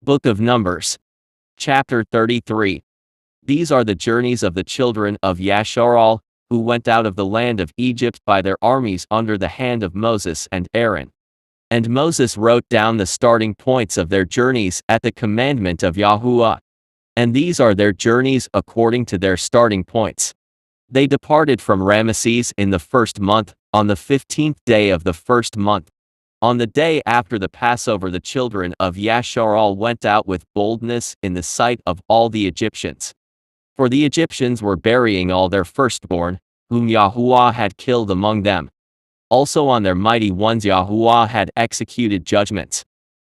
Book of Numbers. Chapter 33. These are the journeys of the children of Yashar'al, who went out of the land of Egypt by their armies under the hand of Moses and Aaron. And Moses wrote down the starting points of their journeys at the commandment of YAHUAH. And these are their journeys according to their starting points. They departed from Ramesses in the first month, on the 15th day of the first month. On the day after the Passover, the children of Yashar'al went out with boldness in the sight of all the Egyptians. For the Egyptians were burying all their firstborn, whom YAHUAH had killed among them. Also on their mighty ones YAHUAH had executed judgments.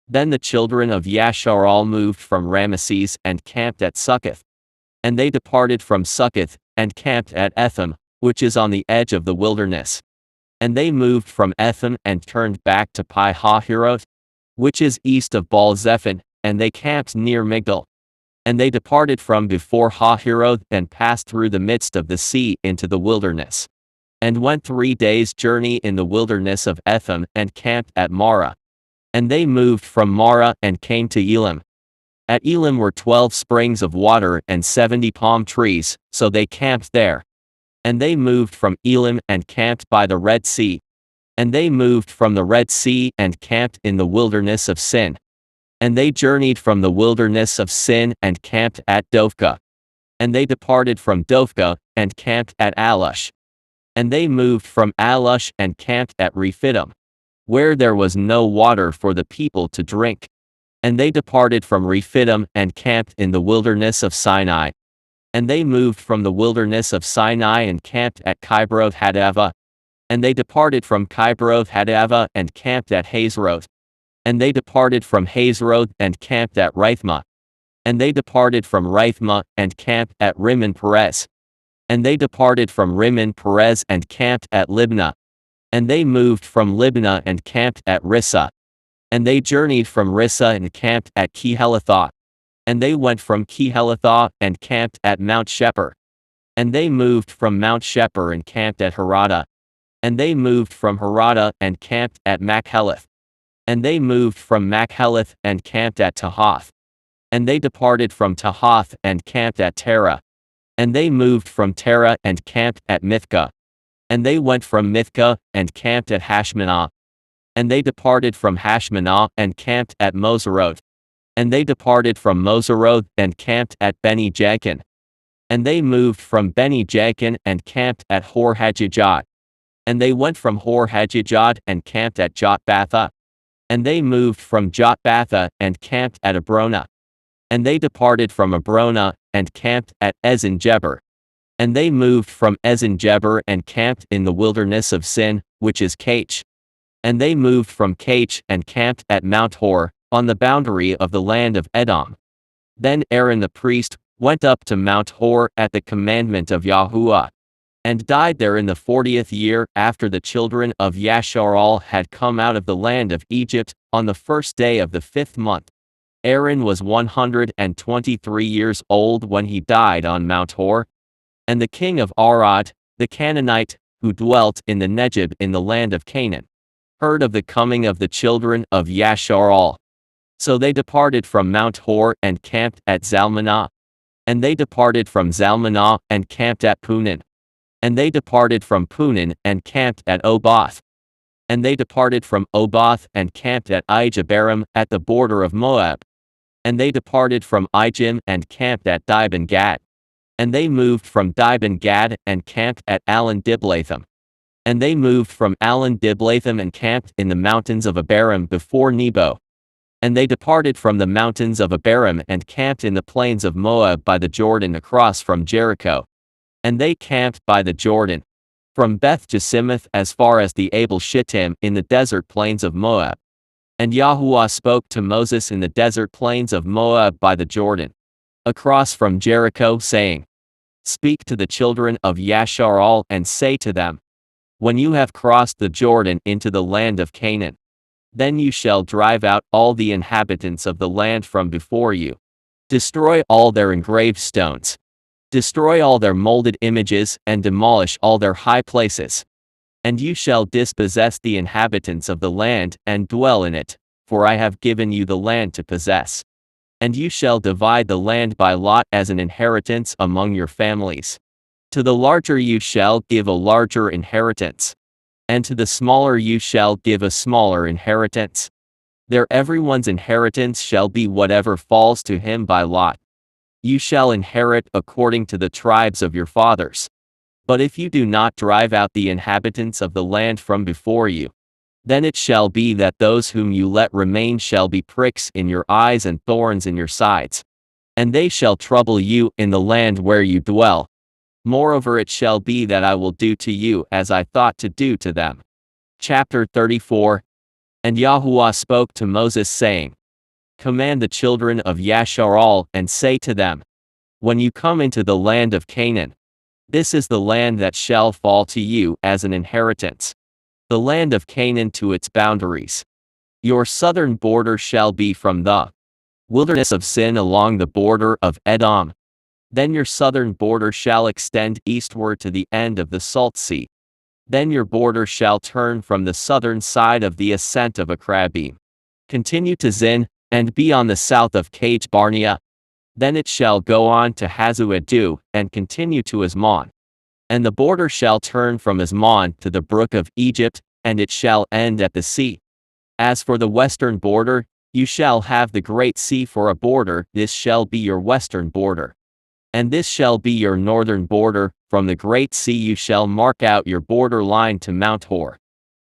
Then the children of Yashar'al moved from Ramesses and camped at Succoth. And they departed from Succoth, and camped at Etham, which is on the edge of the wilderness. And they moved from Etham and turned back to Pi-hahiroth, which is east of Baal-zephon, and they camped near Migdal. And they departed from before Hahiroth and passed through the midst of the sea into the wilderness. And went 3 days' journey in the wilderness of Etham and camped at Marah. And they moved from Marah and came to Elim. At Elim were 12 springs of water and 70 palm trees, so they camped there. And they moved from Elim and camped by the Red Sea. And they moved from the Red Sea and camped in the wilderness of Sin. And they journeyed from the wilderness of Sin and camped at Dophkah. And they departed from Dophkah and camped at Alush. And they moved from Alush and camped at Rephidim, where there was no water for the people to drink. And they departed from Rephidim and camped in the wilderness of Sinai. And they moved from the wilderness of Sinai and camped at Kibroth Hadavah. And they departed from Kibroth Hadavah and camped at Hazeroth. And they departed from Hazeroth and camped at Rithmah. And they departed from Rithmah and camped at Rimmon Perez. And they departed from Rimmon Perez and camped at Libnah. And they moved from Libnah and camped at Rissah. And they journeyed from Rissah and camped at Kehelathah. And they went from Kehelathah and camped at Mount Shepher. And they moved from Mount Shepher and camped at Harada. And they moved from Harada and camped at Machhelath. And they moved from Machhelath and camped at Tahath. And they departed from Tahath and camped at Terah. And they moved from Terah and camped at Mithkah. And they went from Mithkah and camped at Hashmanah. And they departed from Hashmanah and camped at Moseroth. And they departed from Moseroth and camped at Beni Jaakan. And they moved from Beni Jaakan and camped at Hor-Haggidah. And they went from Hor-Haggidah and camped at Jotbatha. And they moved from Jotbatha and camped at Abrona. And they departed from Abrona and camped at Ezin-Geber. And they moved from Ezin-Geber and camped in the wilderness of Sin, which is Cach. And they moved from Cach and camped at Mount Hor, on the boundary of the land of Edom. Then Aaron the priest went up to Mount Hor at the commandment of YAHUAH, and died there in the 40th year after the children of Yashar'al had come out of the land of Egypt, on the first day of the 5th month. Aaron was 123 years old when he died on Mount Hor. And the king of Arad, the Canaanite, who dwelt in the Negeb in the land of Canaan, heard of the coming of the children of Yashar'al. So they departed from Mount Hor and camped at Zalmanah. And they departed from Zalmanah and camped at Punan. And they departed from Punan and camped at Oboth. And they departed from Oboth and camped at Ijeberim at the border of Moab. And they departed from Ijim and camped at Dibon-Gad. And they moved from Dibon-Gad and camped at Allon-Diblatham. And they moved from Allon-Diblatham and camped in the mountains of Abarim before Nebo. And they departed from the mountains of Abarim and camped in the plains of Moab by the Jordan across from Jericho. And they camped by the Jordan, from Beth-Jesimoth as far as the Abel-Shittim in the desert plains of Moab. And YAHUAH spoke to Moses in the desert plains of Moab by the Jordan, across from Jericho, saying, Speak to the children of Yashar'al and say to them, When you have crossed the Jordan into the land of Canaan, then you shall drive out all the inhabitants of the land from before you. Destroy all their engraved stones. Destroy all their molded images and demolish all their high places. And you shall dispossess the inhabitants of the land and dwell in it, for I have given you the land to possess. And you shall divide the land by lot as an inheritance among your families. To the larger you shall give a larger inheritance, and to the smaller you shall give a smaller inheritance. There everyone's inheritance shall be whatever falls to him by lot. You shall inherit according to the tribes of your fathers. But if you do not drive out the inhabitants of the land from before you, then it shall be that those whom you let remain shall be pricks in your eyes and thorns in your sides. And they shall trouble you in the land where you dwell. Moreover, it shall be that I will do to you as I thought to do to them. Chapter 34. And YAHUAH spoke to Moses, saying, Command the children of Yashar'al, and say to them, When you come into the land of Canaan, this is the land that shall fall to you as an inheritance, the land of Canaan to its boundaries. Your southern border shall be from the wilderness of Sin along the border of Edom. Then your southern border shall extend eastward to the end of the Salt Sea. Then your border shall turn from the southern side of the ascent of Akrabim, continue to Zin, and be on the south of Kage Barnea. Then it shall go on to Hazuadu, and continue to Asmon. And the border shall turn from Asmon to the brook of Egypt, and it shall end at the sea. As for the western border, you shall have the great sea for a border, this shall be your western border. And this shall be your northern border, from the great sea you shall mark out your border line to Mount Hor.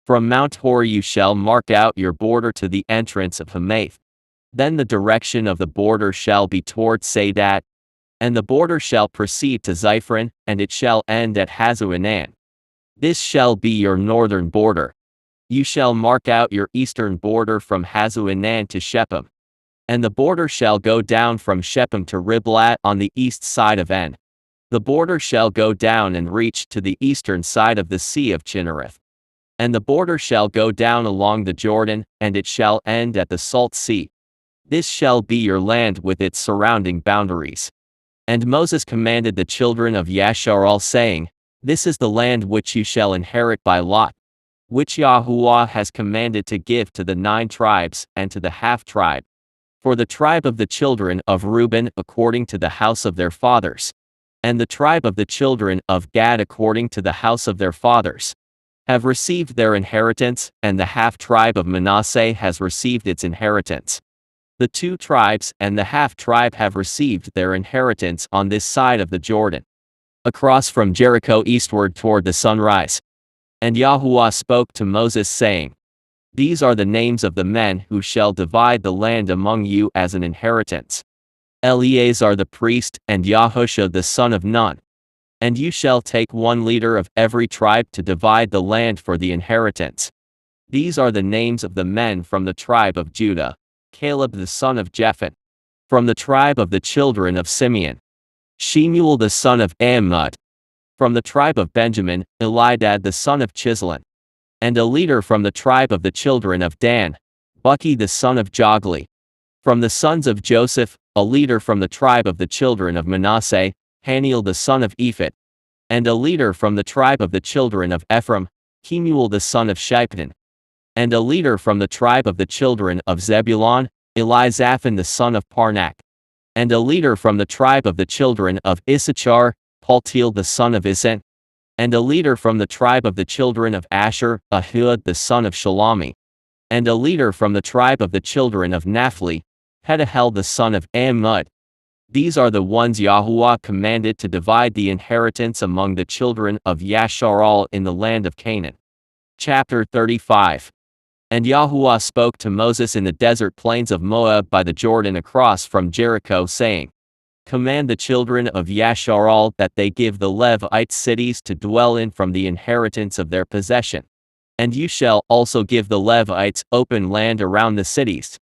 From Mount Hor you shall mark out your border to the entrance of Hamath. Then the direction of the border shall be toward Sadat, and the border shall proceed to Ziphron, and it shall end at Hazuanan. This shall be your northern border. You shall mark out your eastern border from Hazuanan to Shephem. And the border shall go down from Shephem to Riblat on the east side of En. The border shall go down and reach to the eastern side of the Sea of Chinnereth. And the border shall go down along the Jordan, and it shall end at the Salt Sea. This shall be your land with its surrounding boundaries. And Moses commanded the children of Yashar'al, saying, This is the land which you shall inherit by lot, which YAHUAH has commanded to give to the 9 tribes, and to the half-tribe. For the tribe of the children of Reuben according to the house of their fathers, and the tribe of the children of Gad according to the house of their fathers, have received their inheritance, and the half-tribe of Manasseh has received its inheritance. The 2 tribes and the half-tribe have received their inheritance on this side of the Jordan, across from Jericho eastward toward the sunrise. And YAHUAH spoke to Moses, saying, These are the names of the men who shall divide the land among you as an inheritance: Eleazar the priest, and Yahushua the son of Nun. And you shall take 1 leader of every tribe to divide the land for the inheritance. These are the names of the men from the tribe of Judah: Caleb the son of Jephthah. From the tribe of the children of Simeon, Shemuel the son of Ammud. From the tribe of Benjamin, Elidad the son of Chislon. And a leader from the tribe of the children of Dan, Bucky the son of Jogli. From the sons of Joseph, a leader from the tribe of the children of Manasseh, Haniel the son of Ephah. And a leader from the tribe of the children of Ephraim, Kemuel the son of Shipton. And a leader from the tribe of the children of Zebulun, Elizaphan the son of Parnak. And a leader from the tribe of the children of Issachar, Paltiel the son of Isan. And a leader from the tribe of the children of Asher, Ahud the son of Shalami. And a leader from the tribe of the children of Naphtali, Pedahel the son of Ammud. These are the ones YAHUAH commanded to divide the inheritance among the children of Yashar'al in the land of Canaan. Chapter 35. And YAHUAH spoke to Moses in the desert plains of Moab by the Jordan across from Jericho, saying, Command the children of Yashar'al that they give the Levites cities to dwell in from the inheritance of their possession. And you shall also give the Levites open land around the cities.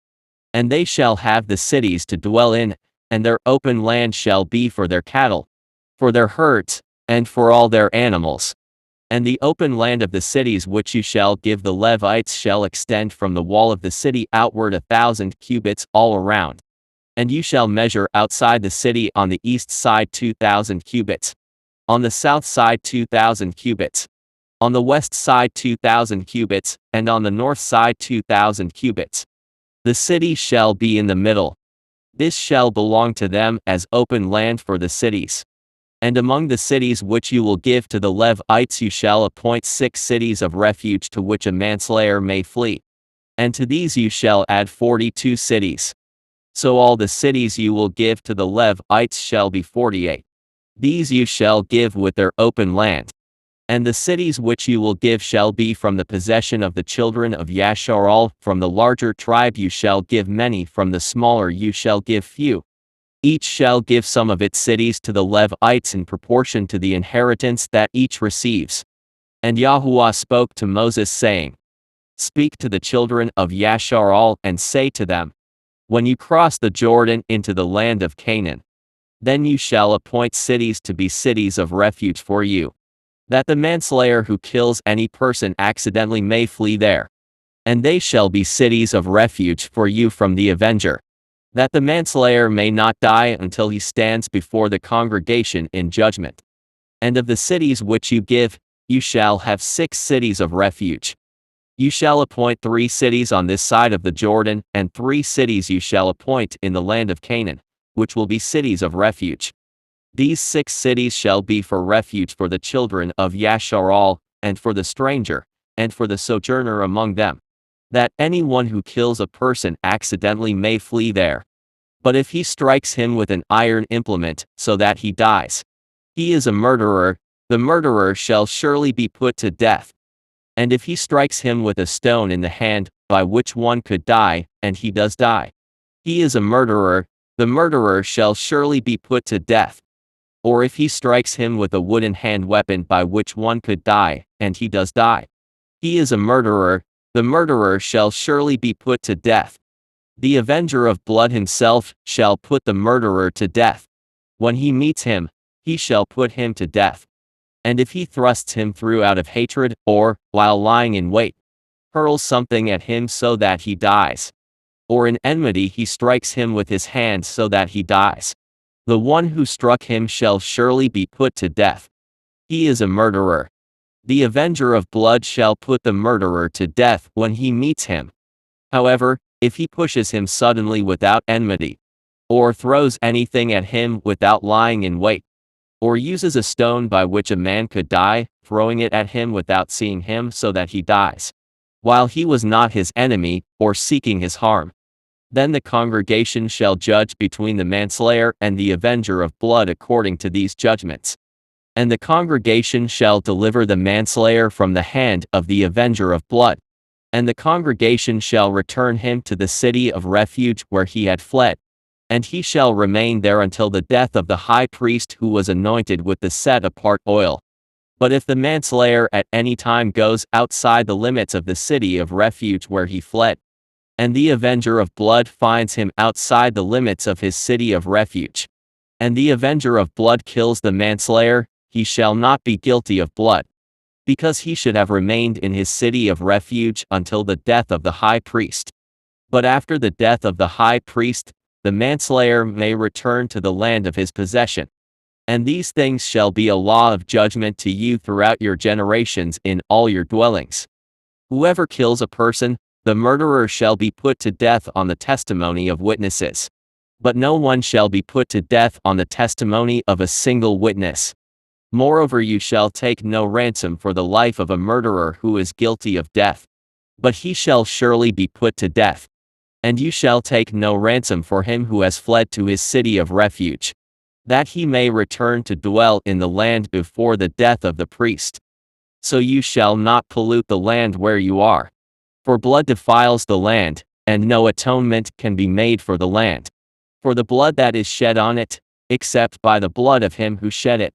And they shall have the cities to dwell in, and their open land shall be for their cattle, for their herds, and for all their animals. And the open land of the cities which you shall give the Levites shall extend from the wall of the city outward 1,000 cubits all around. And you shall measure outside the city on the east side 2,000 cubits, on the south side 2,000 cubits, on the west side 2,000 cubits, and on the north side 2,000 cubits. The city shall be in the middle. This shall belong to them as open land for the cities. And among the cities which you will give to the Levites you shall appoint 6 cities of refuge to which a manslayer may flee. And to these you shall add 42 cities. So all the cities you will give to the Levites shall be 48. These you shall give with their open land. And the cities which you will give shall be from the possession of the children of Yashar'al. From the larger tribe you shall give many, from the smaller you shall give few. Each shall give some of its cities to the Levites in proportion to the inheritance that each receives. And YAHUAH spoke to Moses, saying, Speak to the children of Yashar'al, and say to them, When you cross the Jordan into the land of Canaan, then you shall appoint cities to be cities of refuge for you, that the manslayer who kills any person accidentally may flee there. And they shall be cities of refuge for you from the avenger, that the manslayer may not die until he stands before the congregation in judgment. And of the cities which you give, you shall have 6 cities of refuge. You shall appoint 3 cities on this side of the Jordan, and 3 cities you shall appoint in the land of Canaan, which will be cities of refuge. These 6 cities shall be for refuge for the children of Yashar'al, and for the stranger, and for the sojourner among them, that anyone who kills a person accidentally may flee there. But if he strikes him with an iron implement, so that he dies, he is a murderer, the murderer shall surely be put to death. And if he strikes him with a stone in the hand, by which one could die, and he does die, he is a murderer, the murderer shall surely be put to death. Or if he strikes him with a wooden hand weapon by which one could die, and he does die, he is a murderer, the murderer shall surely be put to death. The avenger of blood himself shall put the murderer to death. When he meets him, he shall put him to death. And if he thrusts him through out of hatred, or, while lying in wait, hurls something at him so that he dies, or in enmity he strikes him with his hand so that he dies, the one who struck him shall surely be put to death. He is a murderer. The avenger of blood shall put the murderer to death when he meets him. However, if he pushes him suddenly without enmity, or throws anything at him without lying in wait, or uses a stone by which a man could die, throwing it at him without seeing him so that he dies, while he was not his enemy, or seeking his harm, then the congregation shall judge between the manslayer and the avenger of blood according to these judgments. And the congregation shall deliver the manslayer from the hand of the avenger of blood. And the congregation shall return him to the city of refuge where he had fled. And he shall remain there until the death of the high priest who was anointed with the set-apart oil. But if the manslayer at any time goes outside the limits of the city of refuge where he fled, and the avenger of blood finds him outside the limits of his city of refuge, and the avenger of blood kills the manslayer, he shall not be guilty of blood, because he should have remained in his city of refuge until the death of the high priest. But after the death of the high priest, the manslayer may return to the land of his possession. And these things shall be a law of judgment to you throughout your generations in all your dwellings. Whoever kills a person, the murderer shall be put to death on the testimony of witnesses. But no one shall be put to death on the testimony of a single witness. Moreover, you shall take no ransom for the life of a murderer who is guilty of death, but he shall surely be put to death. And you shall take no ransom for him who has fled to his city of refuge, that he may return to dwell in the land before the death of the priest. So you shall not pollute the land where you are. For blood defiles the land, and no atonement can be made for the land, for the blood that is shed on it, except by the blood of him who shed it.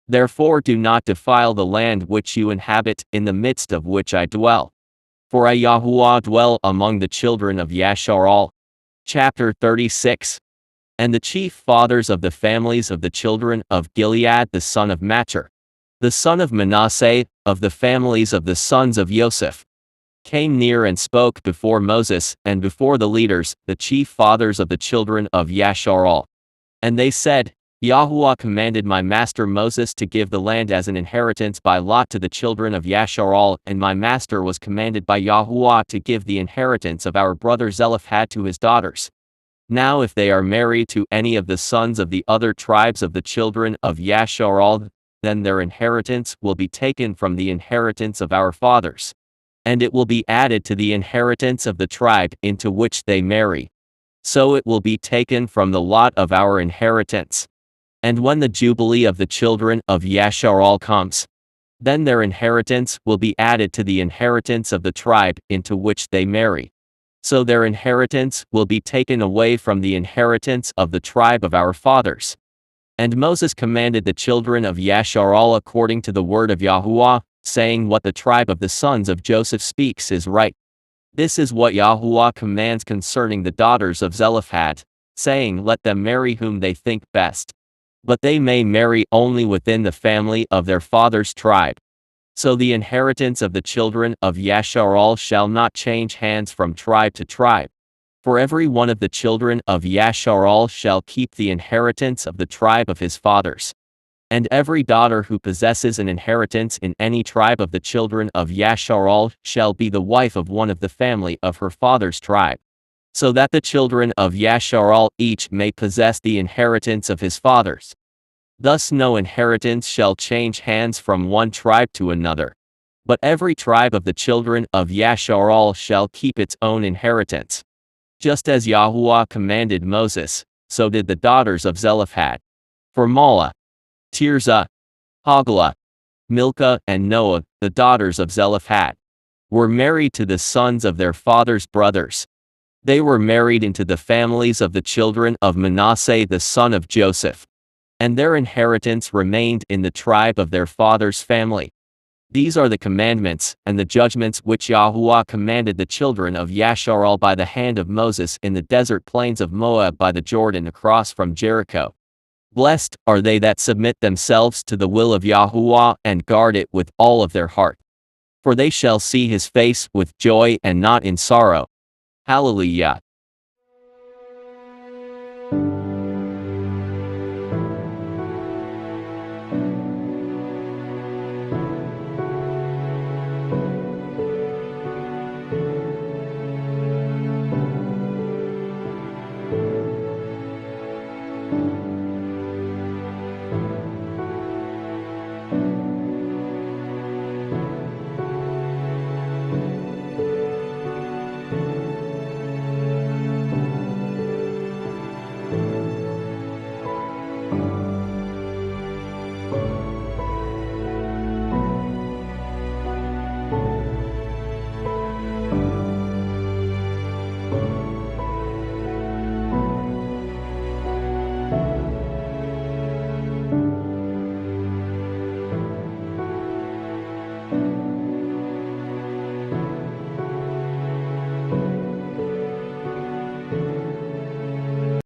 Therefore do not defile the land which you inhabit, in the midst of which I dwell. For I YAHUAH dwell among the children of Yashar'al. Chapter 36. And the chief fathers of the families of the children of Gilead the son of Machir, the son of Manasseh, of the families of the sons of Joseph, came near and spoke before Moses and before the leaders, the chief fathers of the children of Yashar'al. And they said, YAHUAH commanded my master Moses to give the land as an inheritance by lot to the children of Yashar'al, and my master was commanded by YAHUAH to give the inheritance of our brother Zelophehad to his daughters. Now if they are married to any of the sons of the other tribes of the children of Yashar'al, then their inheritance will be taken from the inheritance of our fathers, and it will be added to the inheritance of the tribe into which they marry. So it will be taken from the lot of our inheritance. And when the jubilee of the children of Yashar'al comes, then their inheritance will be added to the inheritance of the tribe into which they marry. So their inheritance will be taken away from the inheritance of the tribe of our fathers. And Moses commanded the children of Yashar'al according to the word of YAHUAH, saying, what the tribe of the sons of Joseph speaks is right. This is what YAHUAH commands concerning the daughters of Zelophehad, saying, let them marry whom they think best. But they may marry only within the family of their father's tribe. So the inheritance of the children of Yashar'al shall not change hands from tribe to tribe. For every one of the children of Yashar'al shall keep the inheritance of the tribe of his fathers. And every daughter who possesses an inheritance in any tribe of the children of Yashar'al shall be the wife of one of the family of her father's tribe. So that the children of Yashar'al each may possess the inheritance of his fathers. Thus no inheritance shall change hands from one tribe to another. But every tribe of the children of Yashar'al shall keep its own inheritance. Just as YAHUAH commanded Moses, so did the daughters of Zelophehad. For Mahlah, Tirzah, Hoglah, Milcah and Noah, the daughters of Zelophehad, were married to the sons of their father's brothers. They were married into the families of the children of Manasseh the son of Joseph, and their inheritance remained in the tribe of their father's family. These are the commandments and the judgments which YAHUAH commanded the children of Yashar'al by the hand of Moses in the desert plains of Moab by the Jordan across from Jericho. Blessed are they that submit themselves to the will of YAHUAH and guard it with all of their heart. For they shall see his face with joy and not in sorrow. Hallelujah.